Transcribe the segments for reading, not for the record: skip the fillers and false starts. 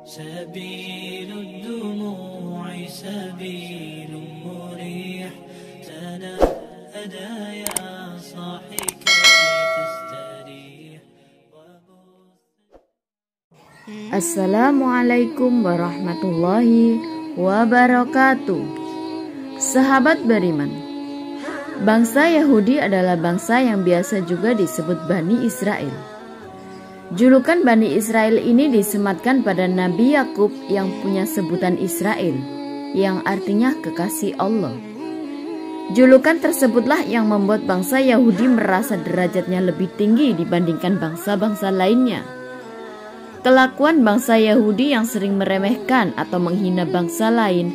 سبيل الدموع سبيل مريح تنهدى يا صاحي كي تستريح. Assalamualaikum warahmatullahi wabarakatuh. Sahabat beriman, bangsa Yahudi adalah bangsa yang biasa juga disebut Bani Israel. Julukan Bani Israel ini disematkan pada Nabi Yakub yang punya sebutan Israel, yang artinya kekasih Allah. Julukan tersebutlah yang membuat bangsa Yahudi merasa derajatnya lebih tinggi dibandingkan bangsa-bangsa lainnya. Kelakuan bangsa Yahudi yang sering meremehkan atau menghina bangsa lain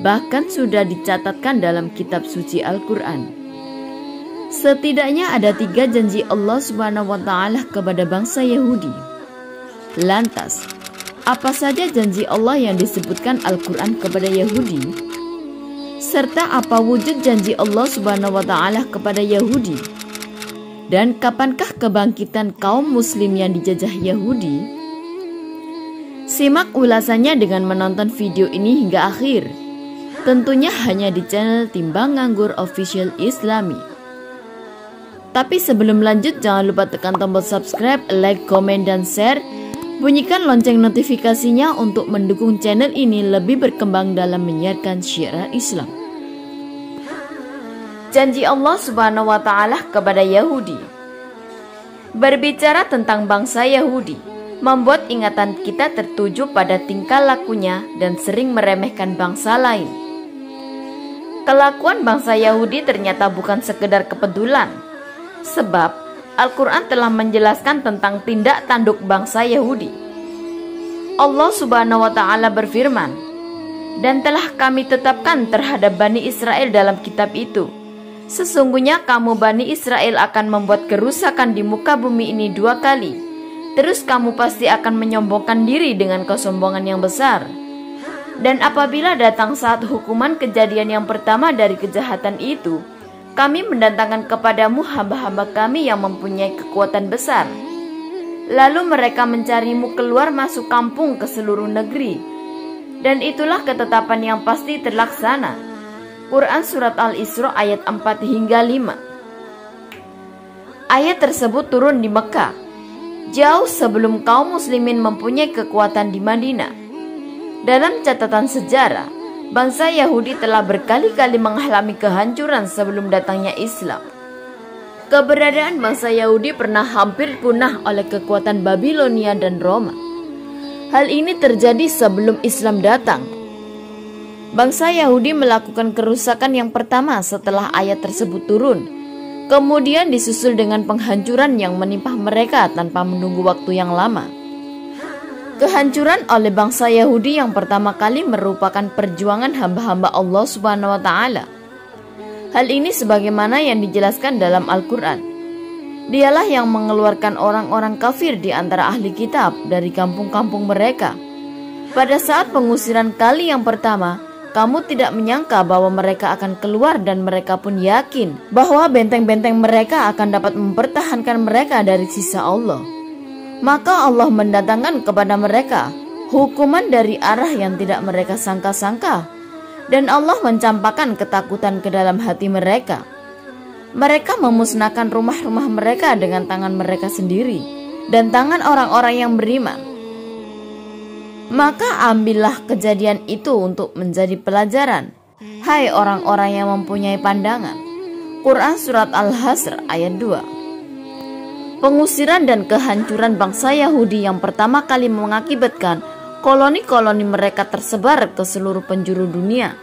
bahkan sudah dicatatkan dalam kitab suci Al-Quran. Setidaknya ada 3 janji Allah Subhanahu wa Ta'ala kepada bangsa Yahudi. Lantas, apa saja janji Allah yang disebutkan Al-Quran kepada Yahudi? Serta apa wujud janji Allah Subhanahu wa Ta'ala kepada Yahudi? Dan kapankah kebangkitan kaum muslim yang dijajah Yahudi? Simak ulasannya dengan menonton video ini hingga akhir. Tentunya hanya di channel Timbang Nganggur Official Islami. Tapi sebelum lanjut, jangan lupa tekan tombol subscribe, like, komen, dan share. Bunyikan lonceng notifikasinya untuk mendukung channel ini lebih berkembang dalam menyiarkan syiar Islam. Janji Allah Subhanahu wa Ta'ala kepada Yahudi. Berbicara tentang bangsa Yahudi membuat ingatan kita tertuju pada tingkah lakunya dan sering meremehkan bangsa lain. Kelakuan bangsa Yahudi ternyata bukan sekedar kebetulan, sebab Al-Quran telah menjelaskan tentang tindak tanduk bangsa Yahudi. Allah Subhanahu wa Ta'ala berfirman, "Dan telah kami tetapkan terhadap Bani Israel dalam kitab itu, sesungguhnya kamu Bani Israel akan membuat kerusakan di muka bumi ini 2 kali. Terus kamu pasti akan menyombongkan diri dengan kesombongan yang besar. Dan apabila datang saat hukuman kejadian yang pertama dari kejahatan itu, kami mendatangkan kepadamu hamba-hamba kami yang mempunyai kekuatan besar. Lalu mereka mencarimu keluar masuk kampung ke seluruh negeri. Dan itulah ketetapan yang pasti terlaksana." Quran Surat Al-Isra ayat 4 hingga 5. Ayat tersebut turun di Mekah, jauh sebelum kaum muslimin mempunyai kekuatan di Madinah. Dalam catatan sejarah, bangsa Yahudi telah berkali-kali mengalami kehancuran sebelum datangnya Islam. Keberadaan bangsa Yahudi pernah hampir punah oleh kekuatan Babilonia dan Roma. Hal ini terjadi sebelum Islam datang. Bangsa Yahudi melakukan kerusakan yang pertama setelah ayat tersebut turun. Kemudian disusul dengan penghancuran yang menimpa mereka tanpa menunggu waktu yang lama. Kehancuran oleh bangsa Yahudi yang pertama kali merupakan perjuangan hamba-hamba Allah Subhanahu wa Ta'ala. Hal ini sebagaimana yang dijelaskan dalam Al-Quran. Dialah yang mengeluarkan orang-orang kafir di antara ahli kitab dari kampung-kampung mereka. Pada saat pengusiran kali yang pertama, kamu tidak menyangka bahwa mereka akan keluar, dan mereka pun yakin bahwa benteng-benteng mereka akan dapat mempertahankan mereka dari sisa Allah. Maka Allah mendatangkan kepada mereka hukuman dari arah yang tidak mereka sangka-sangka, dan Allah mencampakkan ketakutan ke dalam hati mereka. Mereka memusnahkan rumah-rumah mereka dengan tangan mereka sendiri dan tangan orang-orang yang beriman. Maka ambillah kejadian itu untuk menjadi pelajaran, hai orang-orang yang mempunyai pandangan. Quran Surat Al-Hasr ayat 2. Pengusiran dan kehancuran bangsa Yahudi yang pertama kali mengakibatkan koloni-koloni mereka tersebar ke seluruh penjuru dunia.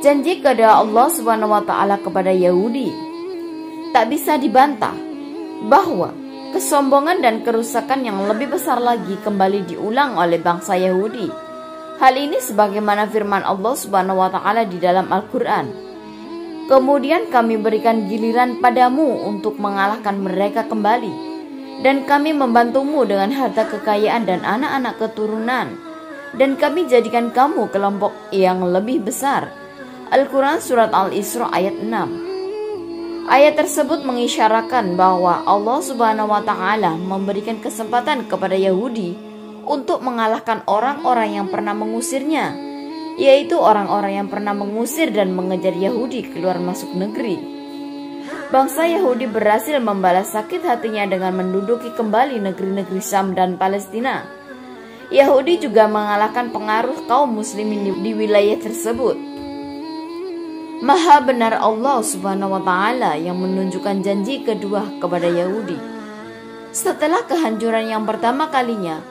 Janji kepada Allah Subhanahu wa Ta'ala kepada Yahudi tak bisa dibantah bahwa kesombongan dan kerusakan yang lebih besar lagi kembali diulang oleh bangsa Yahudi. Hal ini sebagaimana firman Allah Subhanahu wa Ta'ala di dalam Al-Quran. "Kemudian kami berikan giliran padamu untuk mengalahkan mereka kembali, dan kami membantumu dengan harta kekayaan dan anak-anak keturunan, dan kami jadikan kamu kelompok yang lebih besar." Al-Quran Surat Al-Isra ayat 6. Ayat tersebut mengisyaratkan bahwa Allah Subhanahu wa Ta'ala memberikan kesempatan kepada Yahudi untuk mengalahkan orang-orang yang pernah mengusirnya, yaitu orang-orang yang pernah mengusir dan mengejar Yahudi keluar masuk negeri. Bangsa Yahudi berhasil membalas sakit hatinya dengan menduduki kembali negeri-negeri Syam dan Palestina. Yahudi juga mengalahkan pengaruh kaum muslimin di wilayah tersebut. Maha benar Allah Subhanahu wa Ta'ala yang menunjukkan janji kedua kepada Yahudi. Setelah kehancuran yang pertama kalinya,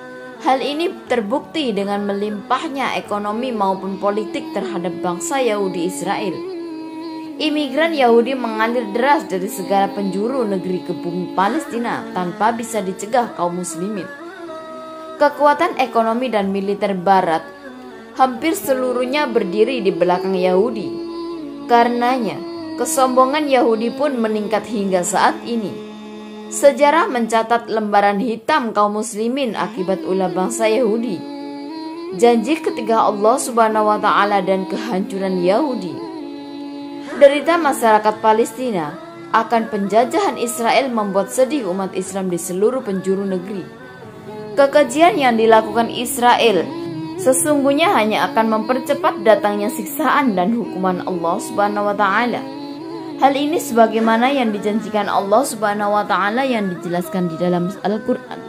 hal ini terbukti dengan melimpahnya ekonomi maupun politik terhadap bangsa Yahudi Israel. Imigran Yahudi mengalir deras dari segala penjuru negeri ke bumi Palestina tanpa bisa dicegah kaum muslimin. Kekuatan ekonomi dan militer barat hampir seluruhnya berdiri di belakang Yahudi. Karenanya, kesombongan Yahudi pun meningkat hingga saat ini. Sejarah mencatat lembaran hitam kaum muslimin akibat ulah bangsa Yahudi. Janji ketiga Allah Subhanahu wa Ta'ala dan kehancuran Yahudi. Derita masyarakat Palestina akan penjajahan Israel membuat sedih umat Islam di seluruh penjuru negeri. Kekejian yang dilakukan Israel sesungguhnya hanya akan mempercepat datangnya siksaan dan hukuman Allah Subhanahu wa Ta'ala. Hal ini sebagaimana yang dijanjikan Allah Subhanahu wa Ta'ala yang dijelaskan di dalam Al-Quran.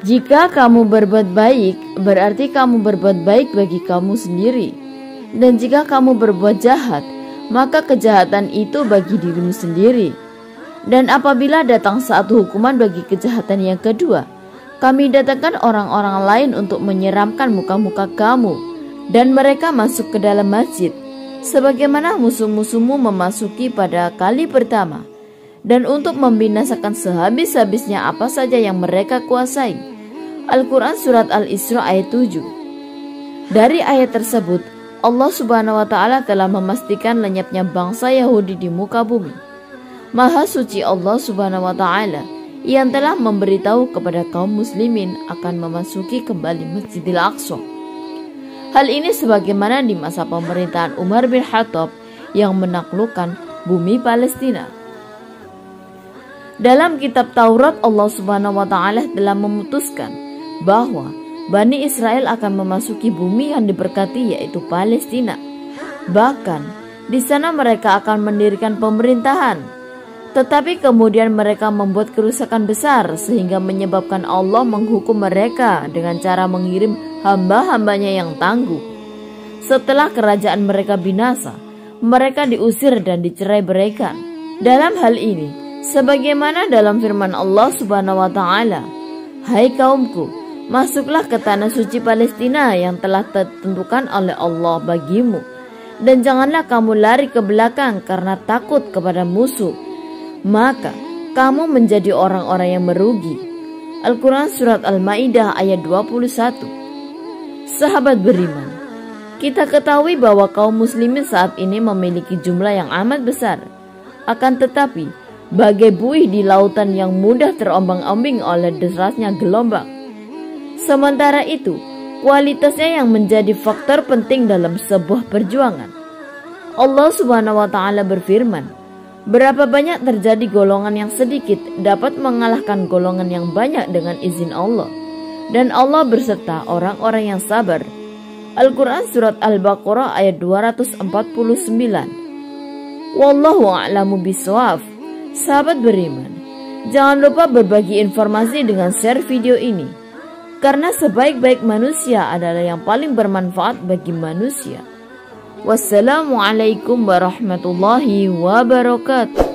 Jika kamu berbuat baik, berarti kamu berbuat baik bagi kamu sendiri. Dan jika kamu berbuat jahat, maka kejahatan itu bagi dirimu sendiri. Dan apabila datang satu hukuman bagi kejahatan yang kedua, kami datangkan orang-orang lain untuk menyeramkan muka-muka kamu, dan mereka masuk ke dalam masjid, sebagaimana musuh-musuhmu memasuki pada kali pertama, dan untuk membinasakan sehabis-habisnya apa saja yang mereka kuasai. Al-Quran Surat Al-Isra ayat 7. Dari ayat tersebut, Allah Subhanahu wa Ta'ala telah memastikan lenyapnya bangsa Yahudi di muka bumi. Maha suci Allah Subhanahu wa Ta'ala yang telah memberitahu kepada kaum muslimin akan memasuki kembali Masjidil Aqsa. Hal ini sebagaimana di masa pemerintahan Umar bin Khattab yang menaklukkan bumi Palestina. Dalam kitab Taurat, Allah Subhanahu wa Ta'ala telah memutuskan bahwa Bani Israel akan memasuki bumi yang diberkati, yaitu Palestina. Bahkan di sana mereka akan mendirikan pemerintahan. Tetapi kemudian mereka membuat kerusakan besar sehingga menyebabkan Allah menghukum mereka dengan cara mengirim hamba-hambanya yang tangguh. Setelah kerajaan mereka binasa, mereka diusir dan dicerai-beraikan. Dalam hal ini, sebagaimana dalam firman Allah Subhanahu wa Ta'ala, "Hai kaumku, masuklah ke tanah suci Palestina yang telah ditentukan oleh Allah bagimu, dan janganlah kamu lari ke belakang karena takut kepada musuh. Maka kamu menjadi orang-orang yang merugi." Al-Quran Surat Al-Ma'idah ayat 21. Sahabat beriman, kita ketahui bahwa kaum muslimin saat ini memiliki jumlah yang amat besar. Akan tetapi, bagai buih di lautan yang mudah terombang-ambing oleh derasnya gelombang. Sementara itu, kualitasnya yang menjadi faktor penting dalam sebuah perjuangan. Allah Subhanahu wa Ta'ala berfirman, "Berapa banyak terjadi golongan yang sedikit dapat mengalahkan golongan yang banyak dengan izin Allah. Dan Allah berserta orang-orang yang sabar." Al-Quran Surat Al-Baqarah ayat 249. Wallahu a'lamu bishawab. Sahabat beriman, jangan lupa berbagi informasi dengan share video ini, karena sebaik-baik manusia adalah yang paling bermanfaat bagi manusia. Wassalamualaikum warahmatullahi wabarakatuh.